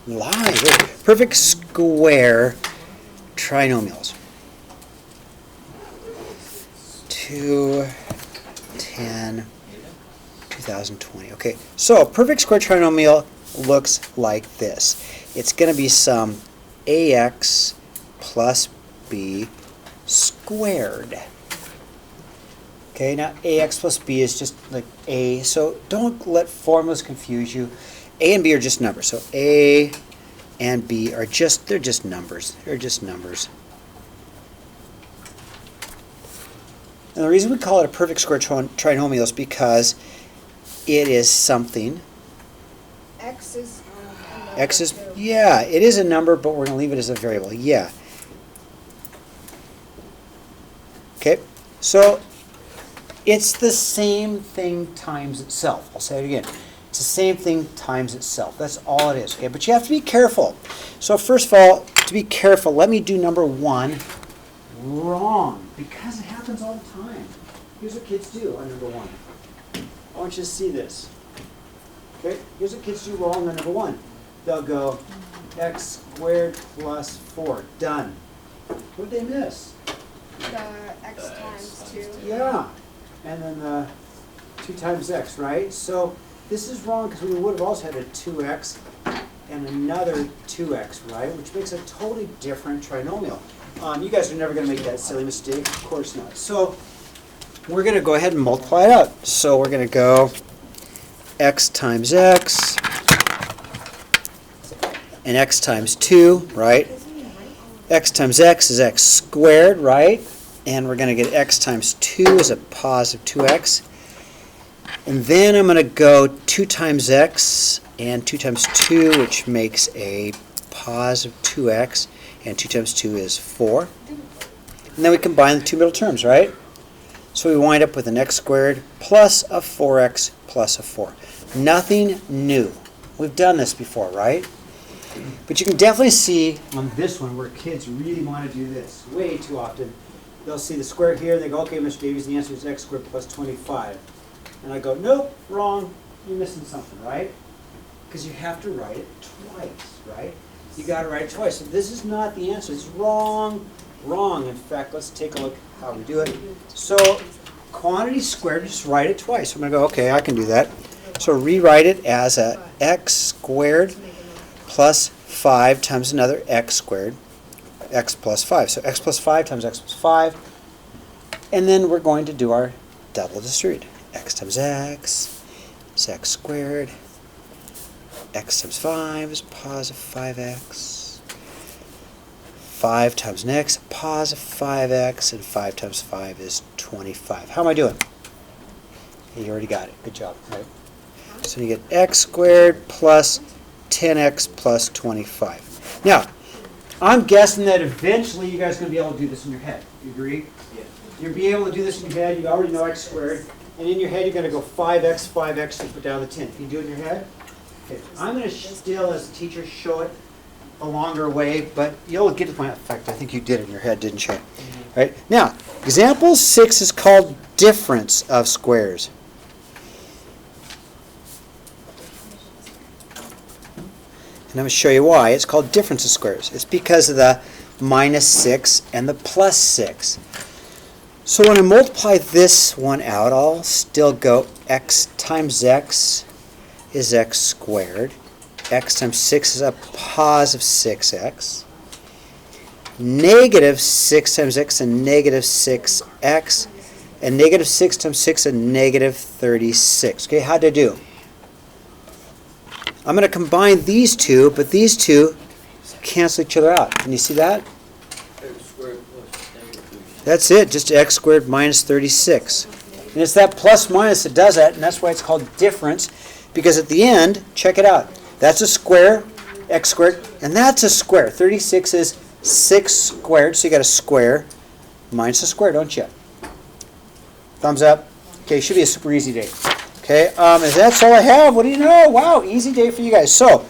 Lie. Wait. Perfect square trinomials. 2, 10, 2020. Okay, so a perfect square trinomial looks like this. It's going to be some ax plus b squared. Okay, now ax plus b is just like a, so don't let formulas confuse you. A and b are just numbers. So a and b are just, they're just numbers. They're just numbers. And the reason we call it a perfect square trinomial is because it is something. X is Yeah, it is a number, but we're going to leave it as a variable. Yeah. Okay, so it's the same thing times itself. I'll say it again. It's the same thing times itself. That's all it is. Okay, but you have to be careful. So first of all, to be careful, let me do number 1 wrong, because it happens all the time. Here's what kids do on number 1. I want you to see this. Okay, here's what kids do wrong on number 1. They'll go x squared plus 4. Done. What did they miss? the x times 2. Yeah. And then the 2 times x, right? So this is wrong because we would have also had a 2x and another 2x, right? Which makes a totally different trinomial. You guys are never going to make that silly mistake. Of course not. So we're going to go ahead and multiply it out. So we're going to go x times x and x times 2, right? X times x is x squared, right? And we're going to get x times 2 is a positive 2x. And then I'm going to go 2 times x and 2 times 2, which makes a positive 2x. And 2 times 2 is 4. And then we combine the two middle terms, right? So we wind up with an x squared plus a 4x plus a 4. Nothing new. We've done this before, right? But you can definitely see on this one where kids really want to do this way too often. They'll see the square here, and they go, okay, Mr. Davies, the answer is x squared plus 25. And I go, nope, wrong. You're missing something, right? Because you have to write it twice, right? You got to write it twice. So this is not the answer. It's wrong, wrong. In fact, let's take a look how we do it. So quantity squared, just write it twice. So I'm going to go, okay, I can do that. So rewrite it as a x squared plus 5 times another x squared, x plus 5. So x plus 5 times x plus 5. And then we're going to do our double distribute. X times x is x squared. X times 5 is positive 5x. 5 times x, positive 5x. And 5 times 5 is 25. How am I doing? You already got it. Good job. Right? So you get x squared plus 10x plus 25. Now, I'm guessing that eventually you guys are going to be able to do this in your head. You agree? Yeah. You'll be able to do this in your head. You already know x squared. And in your head, you're going to go 5x, 5x, to put down the 10. Can you do it in your head? Okay. I'm going to still, as a teacher, show it a longer way, but you'll get to the point. In fact, I think you did it in your head, didn't you? Mm-hmm. Right? Now, example 6 is called difference of squares. And I'm going to show you why. It's called difference of squares. It's because of the minus 6 and the plus 6. So when I multiply this one out, I'll still go x times x is x squared. X times 6 is a positive 6x. Negative 6 times x is negative 6x. And negative 6 times 6 is negative 36. Okay, how'd I do? I'm going to combine these two, but these two cancel each other out. Can you see that? That's it, just x squared minus 36. And it's that plus minus that does that, and that's why it's called difference, because at the end, check it out. That's a square, x squared, and that's a square. 36 is 6 squared, so you got a square minus a square, don't you? Thumbs up. Okay, should be a super easy day. Okay, and that's all I have. What do you know? Wow, easy day for you guys. So,